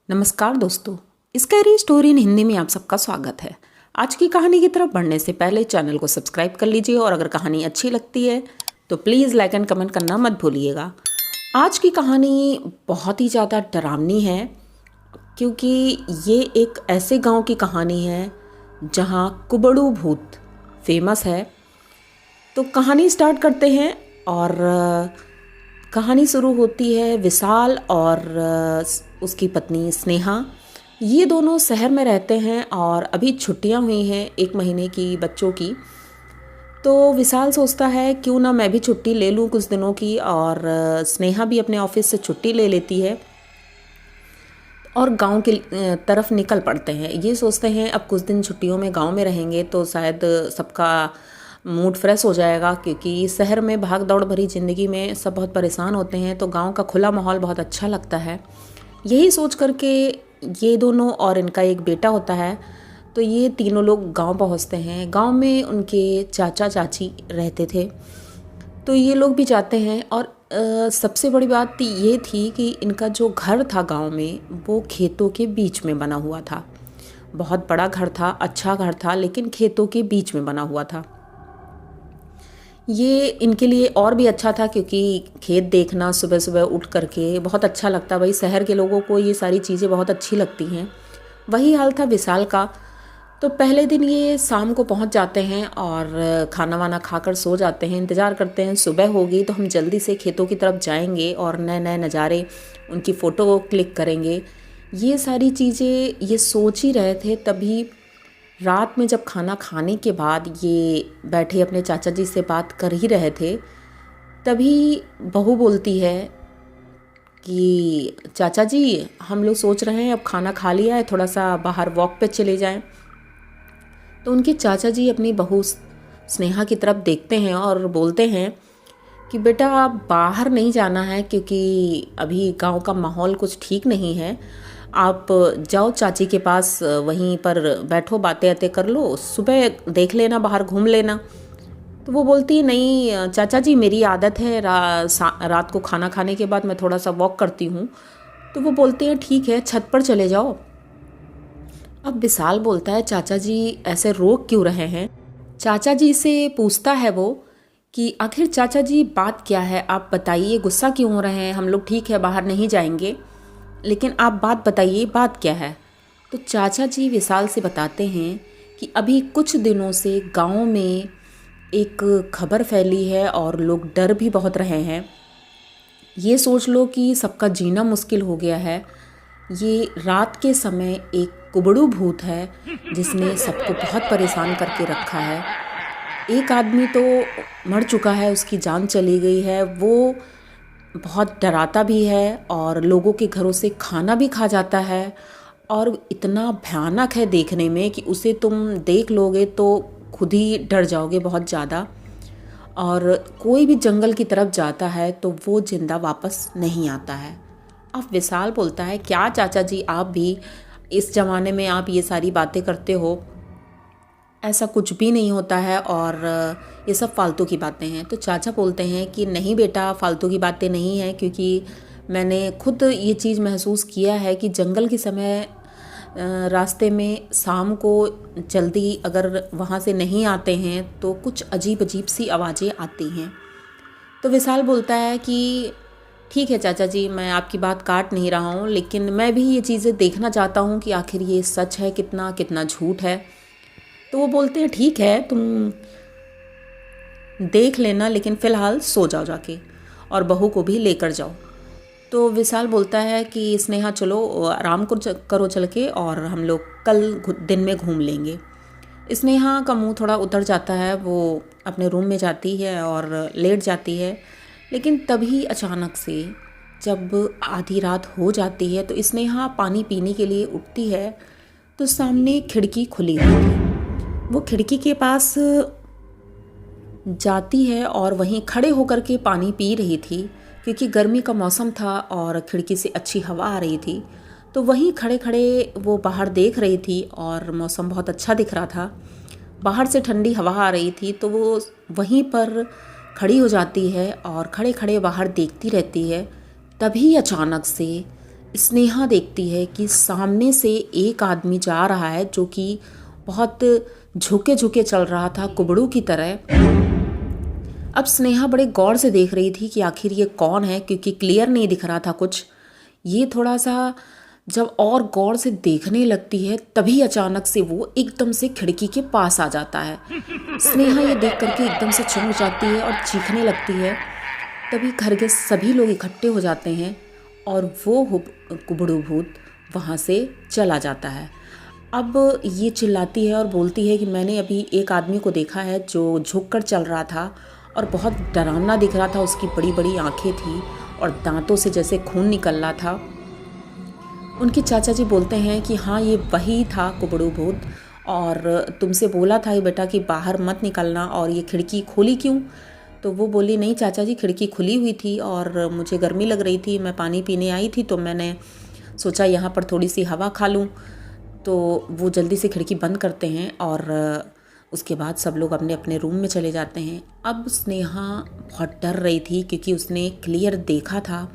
नमस्कार दोस्तों, scary story in Hindi में आप सबका स्वागत है। आज की कहानी की तरफ बढ़ने से पहले चैनल को सब्सक्राइब कर लीजिए और अगर कहानी अच्छी लगती है तो प्लीज़ लाइक एंड कमेंट करना मत भूलिएगा। आज की कहानी बहुत ही ज़्यादा डरावनी है क्योंकि ये एक ऐसे गांव की कहानी है जहां कुबड़ू भूत फेमस है। तो कहानी स्टार्ट करते हैं और कहानी शुरू होती है विशाल और उसकी पत्नी स्नेहा। ये दोनों शहर में रहते हैं और अभी छुट्टियां हुई हैं 1 महीने की बच्चों की। तो विशाल सोचता है क्यों ना मैं भी छुट्टी ले लूँ कुछ दिनों की, और स्नेहा भी अपने ऑफिस से छुट्टी ले लेती है और गांव की तरफ निकल पड़ते हैं। ये सोचते हैं अब कुछ दिन छुट्टियों में गांव में रहेंगे तो शायद सबका मूड फ्रेश हो जाएगा, क्योंकि शहर में भाग दौड़ भरी ज़िंदगी में सब बहुत परेशान होते हैं, तो गांव का खुला माहौल बहुत अच्छा लगता है। यही सोच करके ये दोनों और इनका एक बेटा होता है, तो ये तीनों लोग गांव पहुंचते हैं। गांव में उनके चाचा चाची रहते थे, तो ये लोग भी जाते हैं। और सबसे बड़ी बात ये थी कि इनका जो घर था गांव में वो खेतों के बीच में बना हुआ था। बहुत बड़ा घर था, अच्छा घर था, लेकिन खेतों के बीच में बना हुआ था। ये इनके लिए और भी अच्छा था क्योंकि खेत देखना सुबह सुबह उठ करके बहुत अच्छा लगता। भाई शहर के लोगों को ये सारी चीज़ें बहुत अच्छी लगती हैं। वही हाल था विशाल का। तो पहले दिन ये शाम को पहुंच जाते हैं और खाना वाना खाकर सो जाते हैं। इंतज़ार करते हैं सुबह होगी तो हम जल्दी से खेतों की तरफ जाएंगे और नए नए नज़ारे उनकी फ़ोटो क्लिक करेंगे। ये सारी चीज़ें ये सोच ही रहे थे। तभी रात में जब खाना खाने के बाद ये बैठे अपने चाचा जी से बात कर ही रहे थे, तभी बहू बोलती है कि चाचा जी हम लोग सोच रहे हैं अब खाना खा लिया है, थोड़ा सा बाहर वॉक पे चले जाएं। तो उनके चाचा जी अपनी बहू स्नेहा की तरफ देखते हैं और बोलते हैं कि बेटा बाहर नहीं जाना है क्योंकि अभी गांव का माहौल कुछ ठीक नहीं है। आप जाओ चाची के पास, वहीं पर बैठो, बातें बातें कर लो, सुबह देख लेना, बाहर घूम लेना। तो वो बोलती है नहीं चाचा जी मेरी आदत है रात को खाना खाने के बाद मैं थोड़ा सा वॉक करती हूँ। तो वो बोलते हैं ठीक है छत पर चले जाओ। अब विशाल बोलता है चाचा जी ऐसे रोक क्यों रहे हैं। चाचा जी से पूछता है वो कि आखिर चाचा जी बात क्या है, आप बताइए, गुस्सा क्यों हो रहे हैं। हम लोग ठीक है बाहर नहीं जाएंगे, लेकिन आप बात बताइए बात क्या है। तो चाचा जी विशाल से बताते हैं कि अभी कुछ दिनों से गांव में एक खबर फैली है और लोग डर भी बहुत रहे हैं। ये सोच लो कि सबका जीना मुश्किल हो गया है। ये रात के समय एक कुबड़ू भूत है जिसने सबको बहुत परेशान करके रखा है। एक आदमी तो मर चुका है, उसकी जान चली गई है। वो बहुत डराता भी है और लोगों के घरों से खाना भी खा जाता है, और इतना भयानक है देखने में कि उसे तुम देख लोगे तो खुद ही डर जाओगे बहुत ज़्यादा। और कोई भी जंगल की तरफ जाता है तो वो जिंदा वापस नहीं आता है। अब विशाल बोलता है क्या चाचा जी आप भी इस ज़माने में आप ये सारी बातें करते हो, ऐसा कुछ भी नहीं होता है और ये सब फालतू की बातें हैं। तो चाचा बोलते हैं कि नहीं बेटा फालतू की बातें नहीं हैं, क्योंकि मैंने खुद ये चीज़ महसूस किया है कि जंगल के समय रास्ते में शाम को जल्दी अगर वहाँ से नहीं आते हैं तो कुछ अजीब अजीब सी आवाज़ें आती हैं। तो विशाल बोलता है कि ठीक है चाचा जी मैं आपकी बात काट नहीं रहा हूँ, लेकिन मैं भी ये चीज़ें देखना चाहता हूँ कि आखिर ये सच है कितना कितना झूठ है। तो वो बोलते हैं ठीक है तुम देख लेना, लेकिन फ़िलहाल सो जाओ जाके और बहू को भी लेकर जाओ। तो विशाल बोलता है कि स्नेहा चलो आराम करो चल के, और हम लोग कल दिन में घूम लेंगे। स्नेहा का मुंह थोड़ा उतर जाता है, वो अपने रूम में जाती है और लेट जाती है। लेकिन तभी अचानक से जब आधी रात हो जाती है तो स्नेहा पानी पीने के लिए उठती है, तो सामने खिड़की खुली हुई थी। वो खिड़की के पास जाती है और वहीं खड़े होकर के पानी पी रही थी, क्योंकि गर्मी का मौसम था और खिड़की से अच्छी हवा आ रही थी। तो वहीं खड़े खड़े वो बाहर देख रही थी और मौसम बहुत अच्छा दिख रहा था, बाहर से ठंडी हवा आ रही थी। तो वो वहीं पर खड़ी हो जाती है और खड़े खड़े बाहर देखती रहती है। तभी अचानक से स्नेहा देखती है कि सामने से एक आदमी जा रहा है जो कि बहुत झुके झुके चल रहा था, कुबड़ू की तरह। अब स्नेहा बड़े गौर से देख रही थी कि आखिर ये कौन है, क्योंकि क्लियर नहीं दिख रहा था कुछ। ये थोड़ा सा जब और गौर से देखने लगती है तभी अचानक से वो एकदम से खिड़की के पास आ जाता है। स्नेहा ये देख करके एकदम से चौंक जाती है और चीखने लगती है। तभी घर के सभी लोग इकट्ठे हो जाते हैं और वो कुबड़ू भूत वहाँ से चला जाता है। अब ये चिल्लाती है और बोलती है कि मैंने अभी एक आदमी को देखा है जो झुक कर चल रहा था और बहुत डरावना दिख रहा था। उसकी बड़ी बड़ी आंखें थी और दांतों से जैसे खून निकल रहा था। उनके चाचा जी बोलते हैं कि हाँ, ये वही था कुबड़ू भूत, और तुमसे बोला था बेटा कि बाहर मत निकलना, और ये खिड़की खोली क्यों? तो वो बोली, नहीं चाचा जी, खिड़की खुली हुई थी और मुझे गर्मी लग रही थी, मैं पानी पीने आई थी तो मैंने सोचा यहाँ पर थोड़ी सी हवा खा लूँ। तो वो जल्दी से खिड़की बंद करते हैं और उसके बाद सब लोग अपने अपने रूम में चले जाते हैं। अब स्नेहा बहुत डर रही थी क्योंकि उसने क्लियर देखा था,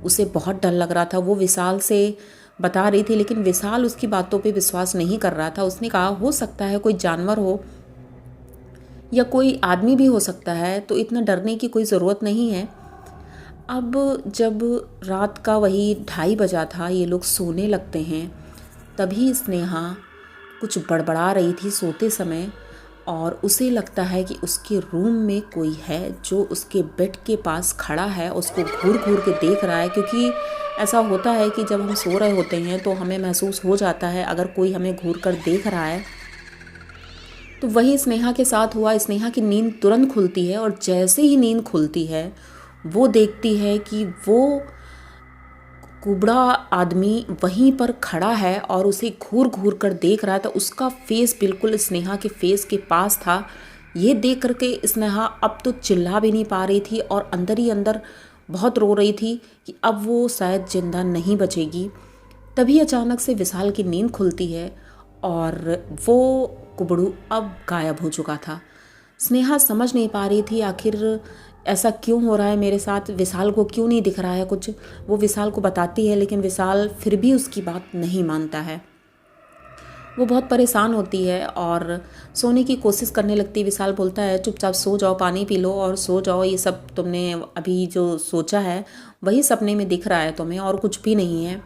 उसे बहुत डर लग रहा था। वो विशाल से बता रही थी लेकिन विशाल उसकी बातों पे विश्वास नहीं कर रहा था। उसने कहा हो सकता है कोई जानवर हो या कोई आदमी भी हो सकता है, तो इतना डरने की कोई ज़रूरत नहीं है। अब जब रात का वही 2:30 बजा था, ये लोग सोने लगते हैं, तभी स्नेहा कुछ बड़बड़ा रही थी सोते समय, और उसे लगता है कि उसके रूम में कोई है जो उसके बेड के पास खड़ा है, उसको घूर घूर के देख रहा है। क्योंकि ऐसा होता है कि जब हम सो रहे होते हैं तो हमें महसूस हो जाता है अगर कोई हमें घूर कर देख रहा है। तो वही स्नेहा के साथ हुआ। स्नेहा की नींद तुरंत खुलती है और जैसे ही नींद खुलती है वो देखती है कि वो कुबड़ा आदमी वहीं पर खड़ा है और उसे घूर घूर कर देख रहा था। उसका फेस बिल्कुल स्नेहा के फेस के पास था। ये देख करके स्नेहा अब तो चिल्ला भी नहीं पा रही थी और अंदर ही अंदर बहुत रो रही थी कि अब वो शायद जिंदा नहीं बचेगी। तभी अचानक से विशाल की नींद खुलती है और वो कुबड़ू अब गायब हो चुका था। स्नेहा समझ नहीं पा रही थी आखिर ऐसा क्यों हो रहा है मेरे साथ, विशाल को क्यों नहीं दिख रहा है कुछ। वो विशाल को बताती है लेकिन विशाल फिर भी उसकी बात नहीं मानता है। वो बहुत परेशान होती है और सोने की कोशिश करने लगती है। विशाल बोलता है चुपचाप सो जाओ, पानी पी लो और सो जाओ, ये सब तुमने अभी जो सोचा है वही सपने में दिख रहा है तुम्हें, और कुछ भी नहीं है।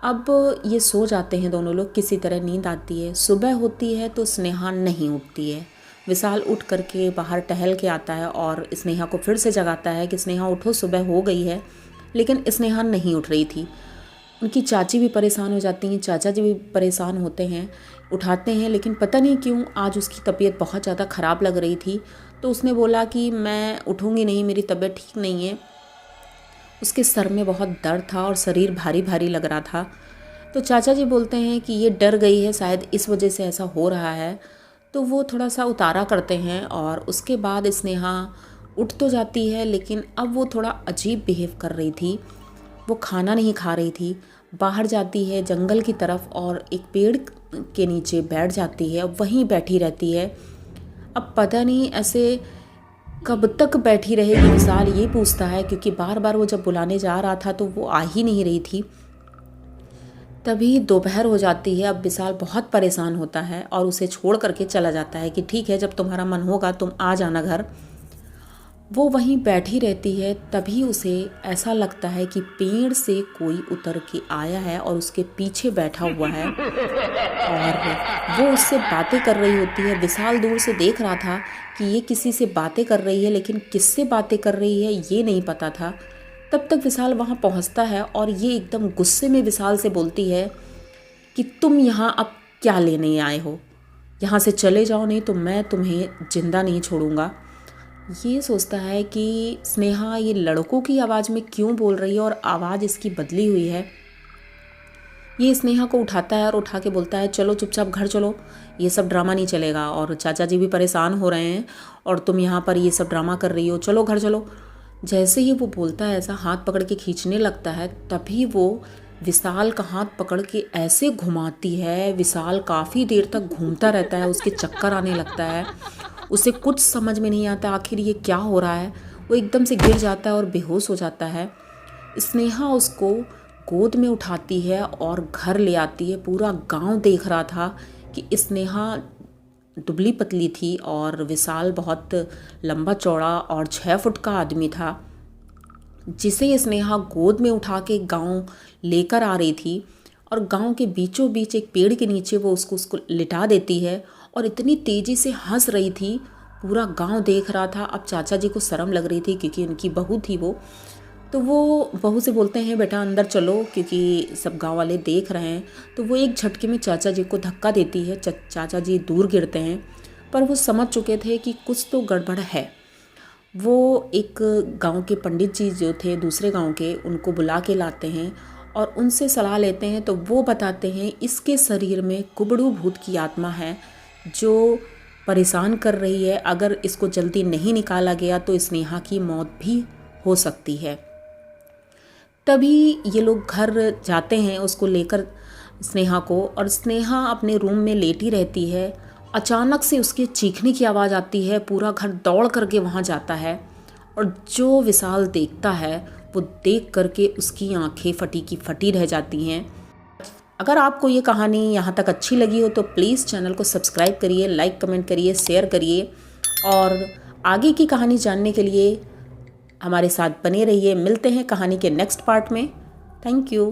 अब ये सो जाते हैं दोनों लोग, किसी तरह नींद आती है। सुबह होती है तो स्नेहा नहीं उठती है। विशाल उठ करके बाहर टहल के आता है और स्नेहा को फिर से जगाता है कि स्नेहा उठो, सुबह हो गई है। लेकिन स्नेहा नहीं उठ रही थी। उनकी चाची भी परेशान हो जाती हैं, चाचा जी भी परेशान होते हैं, उठाते हैं, लेकिन पता नहीं क्यों आज उसकी तबीयत बहुत ज़्यादा ख़राब लग रही थी। तो उसने बोला कि मैं उठूँगी नहीं, मेरी तबीयत ठीक नहीं है। उसके सर में बहुत दर्द था और शरीर भारी भारी लग रहा था। तो चाचा जी बोलते हैं कि ये डर गई है, शायद इस वजह से ऐसा हो रहा है। तो वो थोड़ा सा उतारा करते हैं और उसके बाद स्नेहा उठ तो जाती है, लेकिन अब वो थोड़ा अजीब बिहेव कर रही थी। वो खाना नहीं खा रही थी। बाहर जाती है जंगल की तरफ और एक पेड़ के नीचे बैठ जाती है, वहीं बैठी रहती है। अब पता नहीं ऐसे कब तक बैठी रहेगी, विशाल ये पूछता है, क्योंकि बार बार वो जब बुलाने जा रहा था तो वो आ ही नहीं रही थी। तभी दोपहर हो जाती है। अब विशाल बहुत परेशान होता है और उसे छोड़ करके चला जाता है कि ठीक है, जब तुम्हारा मन होगा तुम आ जाना घर। वो वहीं बैठी रहती है। तभी उसे ऐसा लगता है कि पेड़ से कोई उतर के आया है और उसके पीछे बैठा हुआ है और वो उससे बातें कर रही होती है। विशाल दूर से देख रहा था कि ये किसी से बातें कर रही है, लेकिन किससे बातें कर रही है ये नहीं पता था। तब तक विशाल वहाँ पहुँचता है और ये एकदम गुस्से में विशाल से बोलती है कि तुम यहाँ अब क्या लेने आए हो, यहाँ से चले जाओ, नहीं तो मैं तुम्हें जिंदा नहीं छोड़ूंगा। ये सोचता है कि स्नेहा ये लड़कों की आवाज़ में क्यों बोल रही है और आवाज़ इसकी बदली हुई है। ये स्नेहा को उठाता है और उठा के बोलता है चलो चुपचाप घर चलो, ये सब ड्रामा नहीं चलेगा, और चाचा जी भी परेशान हो रहे हैं और तुम यहाँ पर ये सब ड्रामा कर रही हो, चलो घर चलो। जैसे ही वो बोलता है ऐसा हाथ पकड़ के खींचने लगता है, तभी वो विशाल का हाथ पकड़ के ऐसे घुमाती है। विशाल काफ़ी देर तक घूमता रहता है, उसके चक्कर आने लगता है, उसे कुछ समझ में नहीं आता आखिर ये क्या हो रहा है। वो एकदम से गिर जाता है और बेहोश हो जाता है। स्नेहा उसको गोद में उठाती है और घर ले आती है। पूरा गांव देख रहा था कि स्नेहा दुबली पतली थी और विशाल बहुत लंबा चौड़ा और 6 फुट का आदमी था, जिसे स्नेहा गोद में उठा के गांव लेकर आ रही थी। और गांव के बीचों बीच एक पेड़ के नीचे वो उसको लिटा देती है और इतनी तेज़ी से हंस रही थी, पूरा गांव देख रहा था। अब चाचा जी को शर्म लग रही थी क्योंकि उनकी बहू थी वो, तो वो बहू से बोलते हैं बेटा अंदर चलो क्योंकि सब गांव वाले देख रहे हैं। तो वो एक झटके में चाचा जी को धक्का देती है, चाचा जी दूर गिरते हैं। पर वो समझ चुके थे कि कुछ तो गड़बड़ है। वो एक गांव के पंडित जी जो थे दूसरे गांव के, उनको बुला के लाते हैं और उनसे सलाह लेते हैं। तो वो बताते हैं इसके शरीर में कुबड़ू भूत की आत्मा है जो परेशान कर रही है। अगर इसको जल्दी नहीं निकाला गया तो स्नेहा की मौत भी हो सकती है। तभी ये लोग घर जाते हैं उसको लेकर स्नेहा को, और स्नेहा अपने रूम में लेटी रहती है। अचानक से उसके चीखने की आवाज़ आती है, पूरा घर दौड़ करके वहाँ जाता है और जो विशाल देखता है वो देख करके उसकी आंखें फटी की फटी रह जाती हैं। अगर आपको ये कहानी यहाँ तक अच्छी लगी हो तो प्लीज़ चैनल को सब्सक्राइब करिए, लाइक कमेंट करिए, शेयर करिए और आगे की कहानी जानने के लिए हमारे साथ बने रहिए। मिलते हैं कहानी के नेक्स्ट पार्ट में। Thank you.